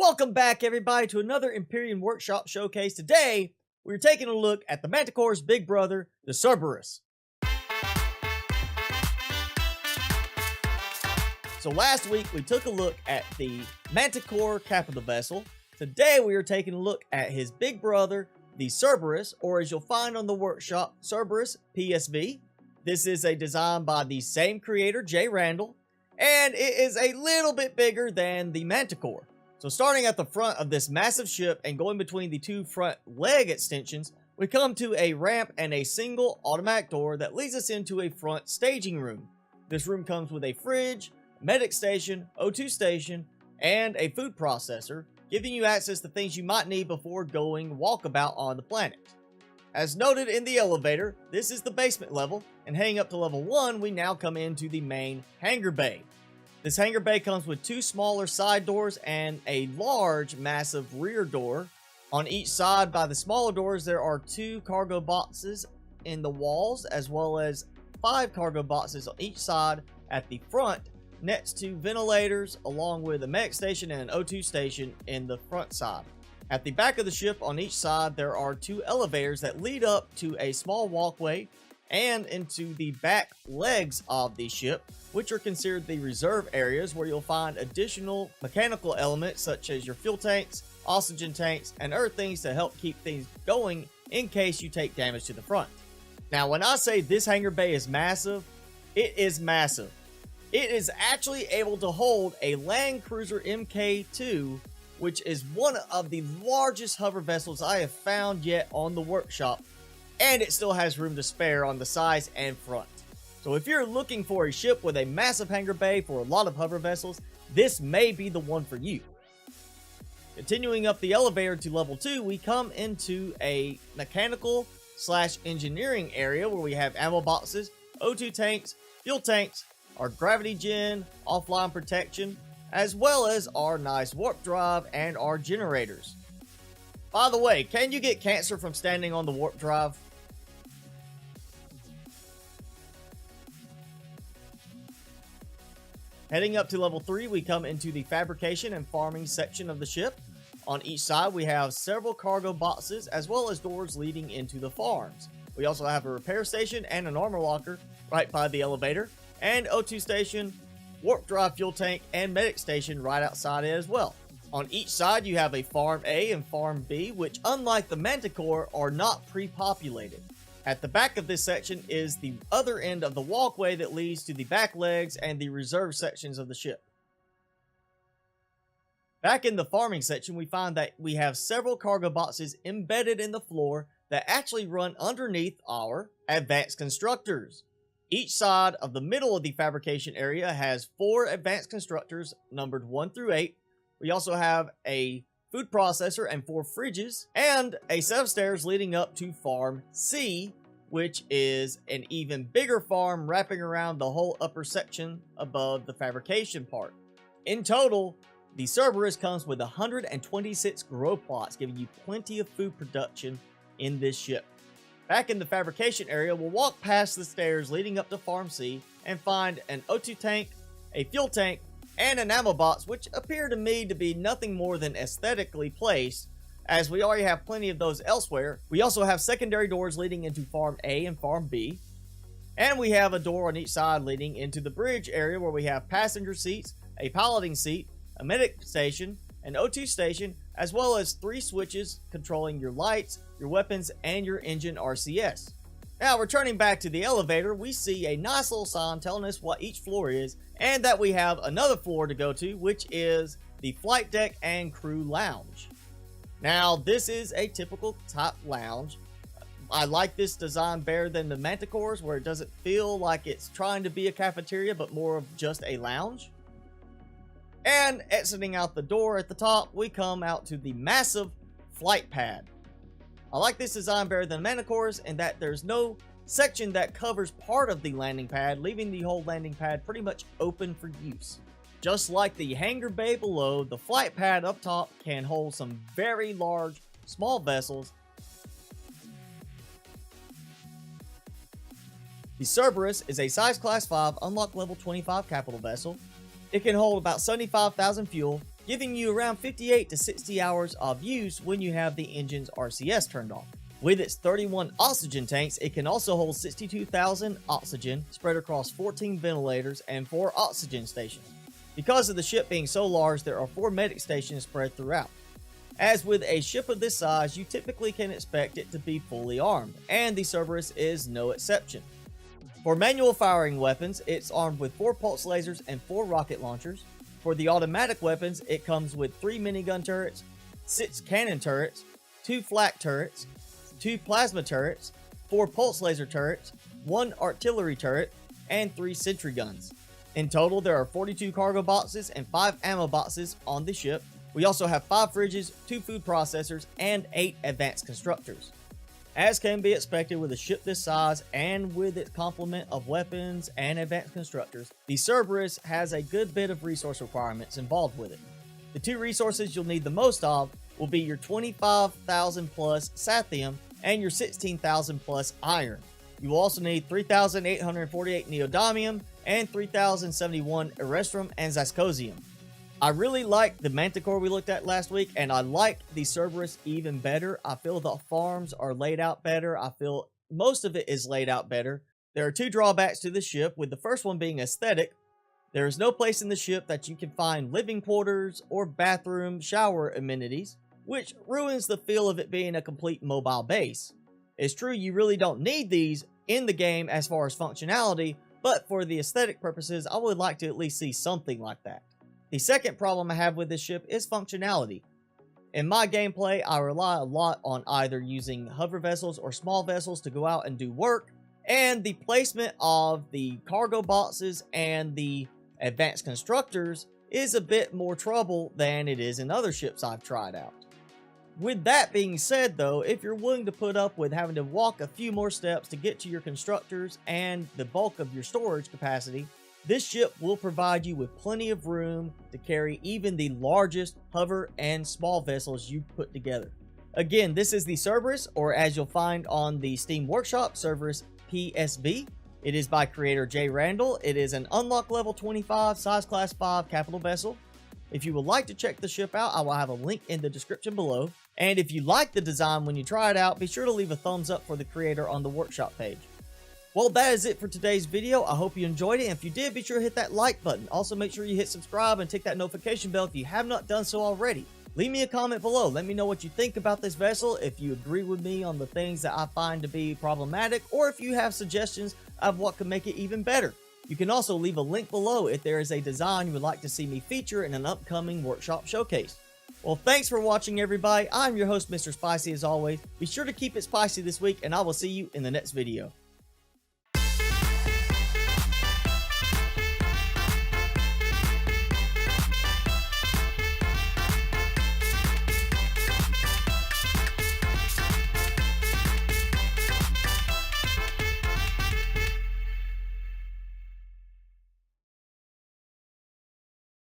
Welcome back, everybody, to another Empyrion Workshop Showcase. Today, we're taking a look at the Manticore's big brother, the Cerberus. So last week, we took a look at the Manticore capital vessel. Today, we are taking a look at his big brother, the Cerberus, or as you'll find on the workshop, Cerberus-PSV. This is a design by the same creator, jrandall, and it is a little bit bigger than the Manticore. So starting at the front of this massive ship and going between the two front leg extensions, we come to a ramp and a single automatic door that leads us into a front staging room. This room comes with a fridge, medic station, O2 station, and a food processor, giving you access to things you might need before going walkabout on the planet. As noted in the elevator, this is the basement level, and heading up to level 1, we now come into the main hangar bay. This hangar bay comes with two smaller side doors and a large, massive rear door. On each side by the smaller doors, there are two cargo boxes in the walls, as well as 5 cargo boxes on each side at the front, next to ventilators, along with a medic station and an O2 station in the front side. At the back of the ship on each side, there are 2 elevators that lead up to a small walkway and into the back legs of the ship, which are considered the reserve areas where you'll find additional mechanical elements such as your fuel tanks, oxygen tanks, and other things to help keep things going in case you take damage to the front. Now, when I say this hangar bay is massive, it is massive. It is actually able to hold a Land Cruiser Mk2, which is one of the largest hover vessels I have found yet on the workshop, and it still has room to spare on the sides and front. So if you're looking for a ship with a massive hangar bay for a lot of hover vessels, this may be the one for you. Continuing up the elevator to level 2, we come into a mechanical / engineering area where we have ammo boxes, O2 tanks, fuel tanks, our gravity gen, offline protection, as well as our nice warp drive and our generators. By the way, can you get cancer from standing on the warp drive? Heading up to level 3, we come into the fabrication and farming section of the ship. On each side, we have several cargo boxes as well as doors leading into the farms. We also have a repair station and an armor locker right by the elevator, and O2 station, warp drive fuel tank, and medic station right outside it as well. On each side, you have a Farm A and Farm B, which unlike the Manticore, are not pre-populated. At the back of this section is the other end of the walkway that leads to the back legs and the reserve sections of the ship. Back in the farming section, we find that we have several cargo boxes embedded in the floor that actually run underneath our advanced constructors. Each side of the middle of the fabrication area has 4 advanced constructors numbered 1 through 8. We also have a food processor and 4 fridges, and a set of stairs leading up to Farm C, which is an even bigger farm wrapping around the whole upper section above the fabrication part. In total, the Cerberus comes with 126 grow plots, giving you plenty of food production in this ship. Back in the fabrication area, we'll walk past the stairs leading up to Farm C and find an O2 tank, a fuel tank, and an ammo box, which appear to me to be nothing more than aesthetically placed, as we already have plenty of those elsewhere. We also have secondary doors leading into Farm A and Farm B, and we have a door on each side leading into the bridge area where we have passenger seats, a piloting seat, a medic station, an O2 station, as well as 3 switches controlling your lights, your weapons, and your engine RCS. Now, returning back to the elevator, we see a nice little sign telling us what each floor is, and that we have another floor to go to, which is the flight deck and crew lounge. Now, this is a typical type lounge. I like this design better than the Manticores, where it doesn't feel like it's trying to be a cafeteria, but more of just a lounge. And exiting out the door at the top, we come out to the massive flight pad. I like this design better than Manticore's in that there's no section that covers part of the landing pad, leaving the whole landing pad pretty much open for use. Just like the hangar bay below, the flight pad up top can hold some very large, small vessels. The Cerberus is a size class 5 unlock level 25 capital vessel. It can hold about 75,000 fuel, giving you around 58 to 60 hours of use when you have the engine's RCS turned off. With its 31 oxygen tanks, it can also hold 62,000 oxygen spread across 14 ventilators and 4 oxygen stations. Because of the ship being so large, there are 4 medic stations spread throughout. As with a ship of this size, you typically can expect it to be fully armed, and the Cerberus is no exception. For manual firing weapons, it's armed with 4 pulse lasers and 4 rocket launchers. For the automatic weapons, it comes with 3 minigun turrets, 6 cannon turrets, 2 flak turrets, 2 plasma turrets, 4 pulse laser turrets, 1 artillery turret, and 3 sentry guns. In total, there are 42 cargo boxes and 5 ammo boxes on the ship. We also have 5 fridges, 2 food processors, and 8 advanced constructors. As can be expected with a ship this size and with its complement of weapons and advanced constructors, the Cerberus has a good bit of resource requirements involved with it. The 2 resources you'll need the most of will be your 25,000 plus sathium and your 16,000 plus iron. You will also need 3,848 neodymium and 3,071 erestrum and zascosium. I really like the Manticore we looked at last week, and I like the Cerberus even better. I feel the farms are laid out better. I feel most of it is laid out better. There are 2 drawbacks to the ship, with the first one being aesthetic. There is no place in the ship that you can find living quarters or bathroom shower amenities, which ruins the feel of it being a complete mobile base. It's true you really don't need these in the game as far as functionality, but for the aesthetic purposes, I would like to at least see something like that. The second problem I have with this ship is functionality. In my gameplay, I rely a lot on either using hover vessels or small vessels to go out and do work, and the placement of the cargo boxes and the advanced constructors is a bit more trouble than it is in other ships I've tried out. With that being said though, if you're willing to put up with having to walk a few more steps to get to your constructors and the bulk of your storage capacity, this ship will provide you with plenty of room to carry even the largest hover and small vessels you put together. Again, this is the Cerberus, or as you'll find on the Steam Workshop, Cerberus-PSV. It is by creator jrandall. It is an unlock level 25, size class 5 capital vessel. If you would like to check the ship out, I will have a link in the description below. And if you like the design when you try it out, be sure to leave a thumbs up for the creator on the workshop page. Well, that is it for today's video. I hope you enjoyed it. And if you did, be sure to hit that like button. Also, make sure you hit subscribe and tick that notification bell if you have not done so already. Leave me a comment below. Let me know what you think about this vessel, if you agree with me on the things that I find to be problematic, or if you have suggestions of what could make it even better. You can also leave a link below if there is a design you would like to see me feature in an upcoming workshop showcase. Well, thanks for watching, everybody. I'm your host, Mr. Spicy, as always. Be sure to keep it spicy this week, and I will see you in the next video.